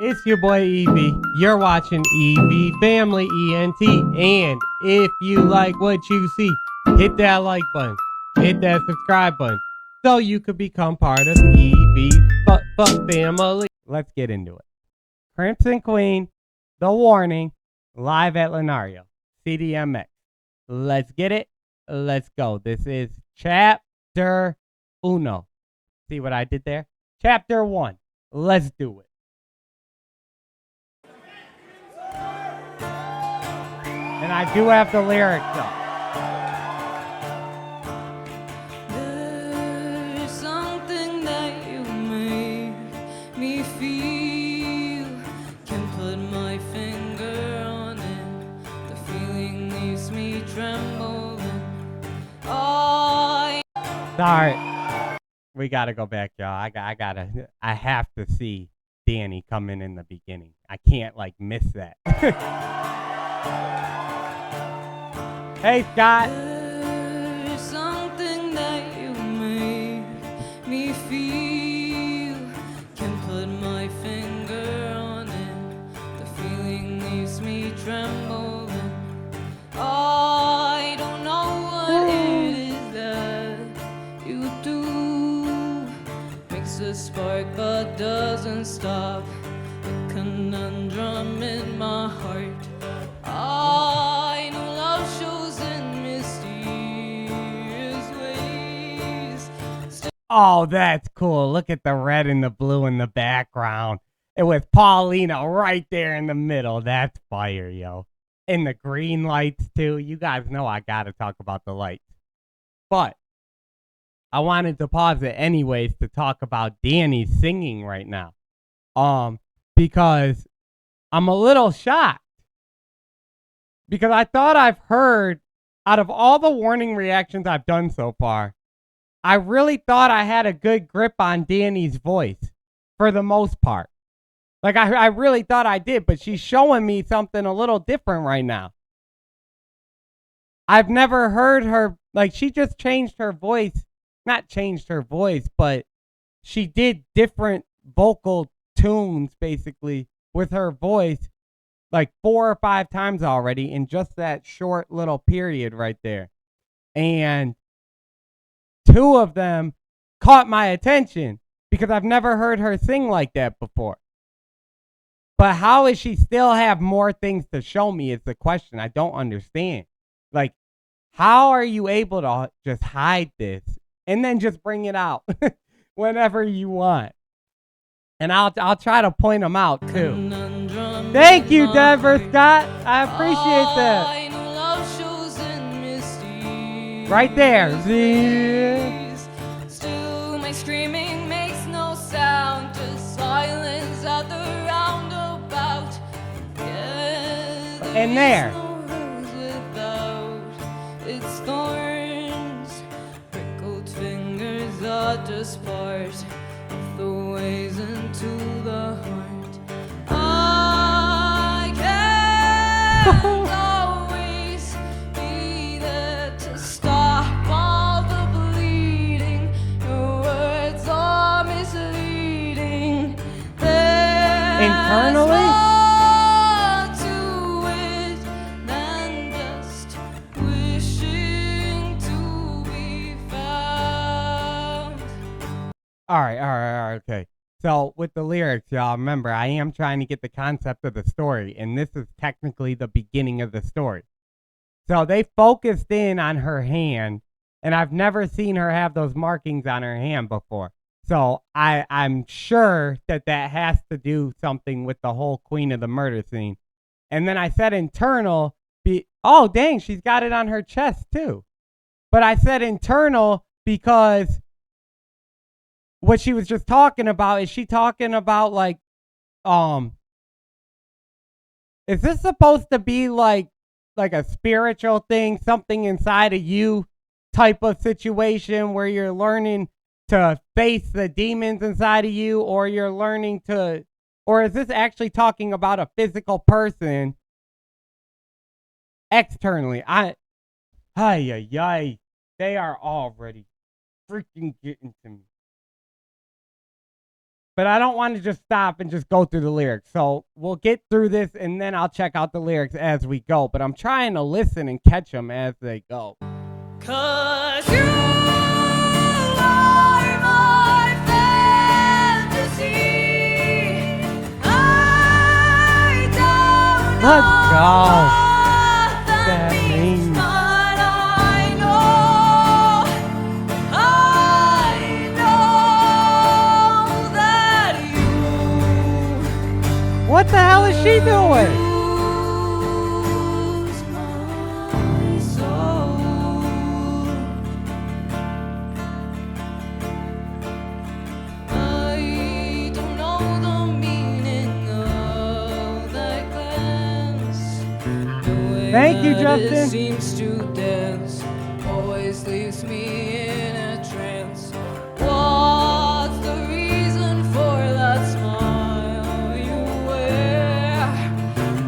It's your boy Evie. You're watching Evie Family ENT. And if you like what you see, hit that like button. Hit that subscribe button so you could become part of Evie's family. Let's get into it. Crimson Queen, The Warning, live at Lunario CDMX. Let's get it. Let's go. This is chapter uno. See what I did there? Chapter 1. Let's do it. And I do have the lyrics up. There's something that you make me feel. Can put my finger on it. The feeling leaves me trembling. Sorry. We gotta go back, y'all. I have to see Danny coming in the beginning. I can't miss that. Hey, Scott. There's something that you make me feel. Can put my finger on it. The feeling leaves me trembling. I don't know what it is that you do. Makes a spark but doesn't stop. A conundrum in my heart. I know love shows in mysterious ways. Oh, that's cool. Look at the red and the blue in the background. And with Paulina right there in the middle. That's fire, yo. And the green lights, too. You guys know I gotta talk about the lights. But I wanted to pause it anyways to talk about Danny's singing right now. Because I'm a little shocked. Because I thought I've heard, out of all the warning reactions I've done so far, I really thought I had a good grip on Danny's voice for the most part. I really thought I did, but she's showing me something a little different right now. I've never heard her, she just changed her voice. Not changed her voice, but she did different vocal tunes, basically, with her voice, 4 or 5 times already in just that short little period right there. And 2 of them caught my attention because I've never heard her sing like that before. But how does she still have more things to show me is the question. I don't understand. How are you able to just hide this and then just bring it out whenever you want? And I'll try to point them out too. Thank you, Denver Scott. I appreciate that. Right there. Still, my screaming makes no sound, just silence at the roundabout. Yeah, and there. No rose without its thorns. Prickled fingers are just part of the ways into the heart. I can't always be there to stop all the bleeding. Your words are misleading. Internally? There's more to it than just wishing to be found. All right, okay. So with the lyrics, y'all, remember, I am trying to get the concept of the story, and this is technically the beginning of the story. So they focused in on her hand, and I've never seen her have those markings on her hand before. So I'm sure that has to do something with the whole Queen of the Murder scene. And then I said internal. Oh, dang, she's got it on her chest, too. But I said internal because what she was just talking about, is she talking about is this supposed to be like a spiritual thing, something inside of you type of situation where you're learning to face the demons inside of you, or you're learning to, or is this actually talking about a physical person externally? They are already freaking getting to me. But I don't want to just stop and just go through the lyrics. So we'll get through this and then I'll check out the lyrics as we go. But I'm trying to listen and catch them as they go. 'Cause you are my fantasy. I don't know Let's go. what that means, but I know that you. What the hell is she doing? Lose my soul. I don't know the meaning of that glance. The way Thank you, that it Justin. seems to dance always leaves me in a trance. What's the reason for that smile you wear?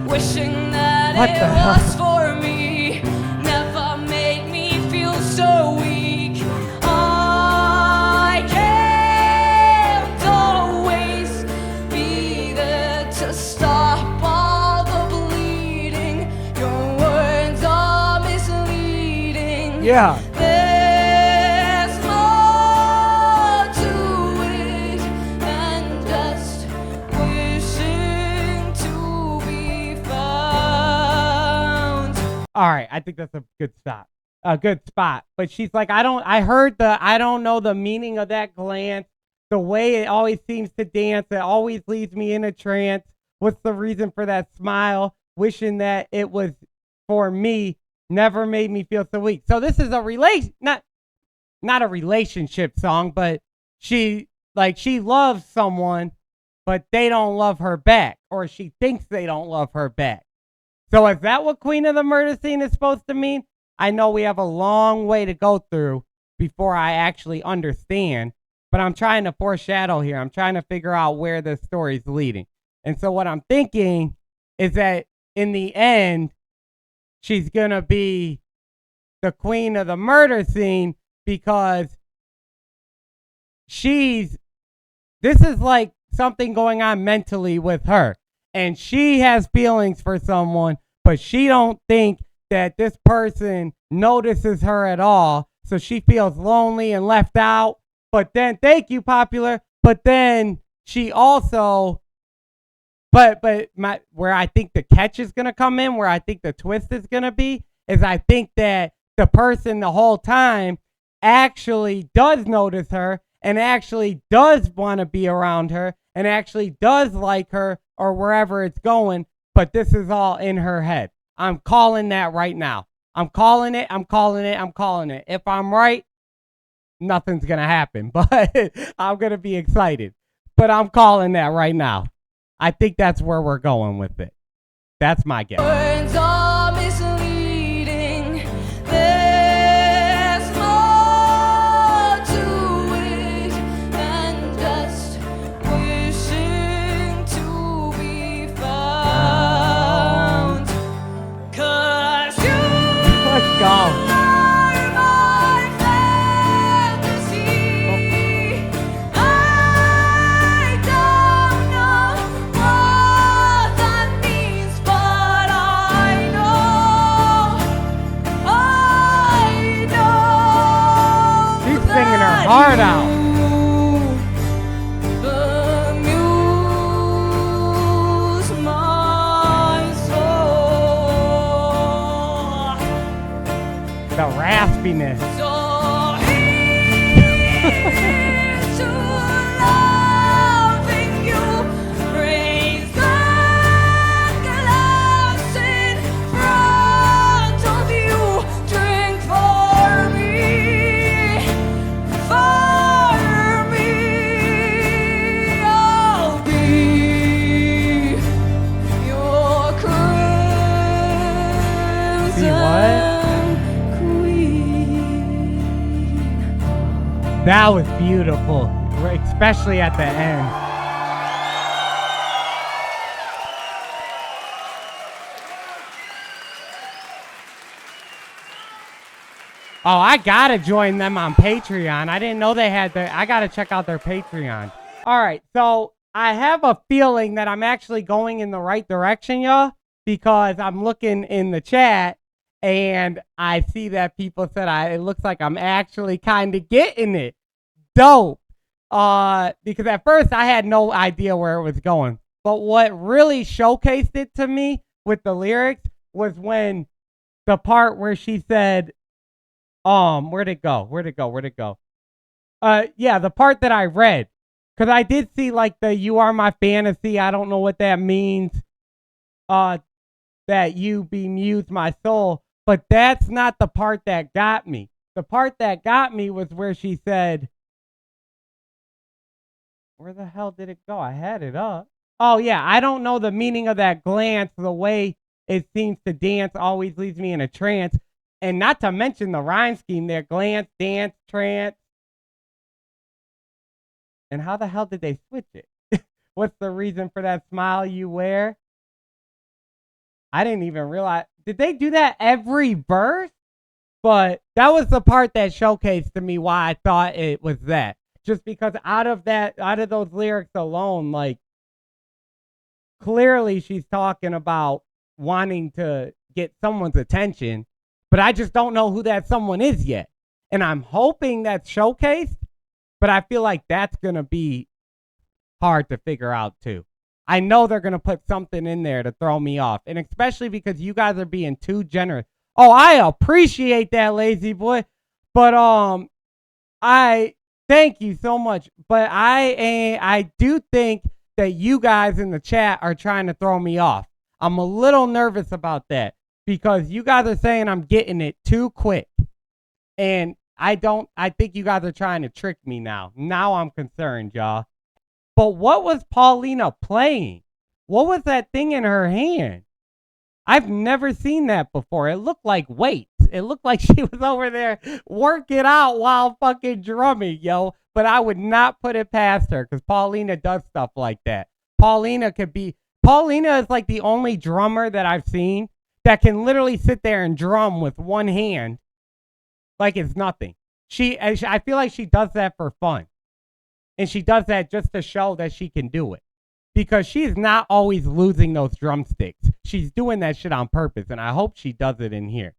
Wishing that What it the hell? was for me never made me feel so weak. I can't always be there to stop all the bleeding. Your words are misleading. Yeah. There's more to it than just wishing to be found. All right, I think that's a good stop. A good spot. But she's like, I heard I don't know the meaning of that glance. The way it always seems to dance, it always leaves me in a trance. What's the reason for that smile? Wishing that it was for me never made me feel so weak. So this is a not a relationship song, but she loves someone, but they don't love her back, or she thinks they don't love her back. So is that what Queen of the Murder Scene is supposed to mean? I know we have a long way to go through before I actually understand, but I'm trying to foreshadow here. I'm trying to figure out where this story's leading. And so what I'm thinking is that in the end, she's going to be the queen of the murder scene because this is like something going on mentally with her. And she has feelings for someone, but she don't think that this person notices her at all. So she feels lonely and left out. But then, thank you, Popular. But then she also, where I think the catch is going to come in, where I think the twist is going to be, is I think that the person the whole time actually does notice her and actually does want to be around her and actually does like her or wherever it's going, but this is all in her head. I'm calling that right now. I'm calling it. If I'm right, nothing's going to happen, but I'm going to be excited. But I'm calling that right now. I think that's where we're going with it. That's my guess. Words are misleading. There's more to it than just wishing to be found. 'Cause you Let's go. are my fantasy. I don't know what that means, but I know She's singing her that heart out. you amuse my soul. The raspiness. So here's to loving you. Raise the glass in front of you. Drink for me, I'll be your crimson queen. That was beautiful, especially at the end. Oh, I gotta join them on Patreon. I didn't know they had I gotta check out their Patreon. All right, so I have a feeling that I'm actually going in the right direction, y'all, because I'm looking in the chat and I see that people said it looks like I'm actually kind of getting it. Dope. Because at first I had no idea where it was going. But what really showcased it to me with the lyrics was when the part where she said, where'd it go? Yeah, the part that I read. Because I did see like the "you are my fantasy." I don't know what that means. That you bemuse my soul. But that's not the part that got me. The part that got me was where she said, where the hell did it go? I had it up. Oh, yeah. I don't know the meaning of that glance. The way it seems to dance always leaves me in a trance. And not to mention the rhyme scheme there. Glance, dance, trance. And how the hell did they switch it? What's the reason for that smile you wear? I didn't even realize. Did they do that every verse? But that was the part that showcased to me why I thought it was that. Just because out of those lyrics alone, like, clearly she's talking about wanting to get someone's attention, but I just don't know who that someone is yet. And I'm hoping that's showcased, but I feel like that's going to be hard to figure out too. I know they're going to put something in there to throw me off, and especially because you guys are being too generous. Oh, I appreciate that, lazy boy, but I thank you so much, but I do think that you guys in the chat are trying to throw me off. I'm a little nervous about that because you guys are saying I'm getting it too quick, and I think you guys are trying to trick me now. Now I'm concerned, y'all. But what was Paulina playing? What was that thing in her hand? I've never seen that before. It looked like weights. It looked like she was over there working out while fucking drumming, yo. But I would not put it past her because Paulina does stuff like that. Paulina is like the only drummer that I've seen that can literally sit there and drum with one hand like it's nothing. I feel like she does that for fun. And she does that just to show that she can do it. Because she's not always losing those drumsticks. She's doing that shit on purpose, and I hope she does it in here.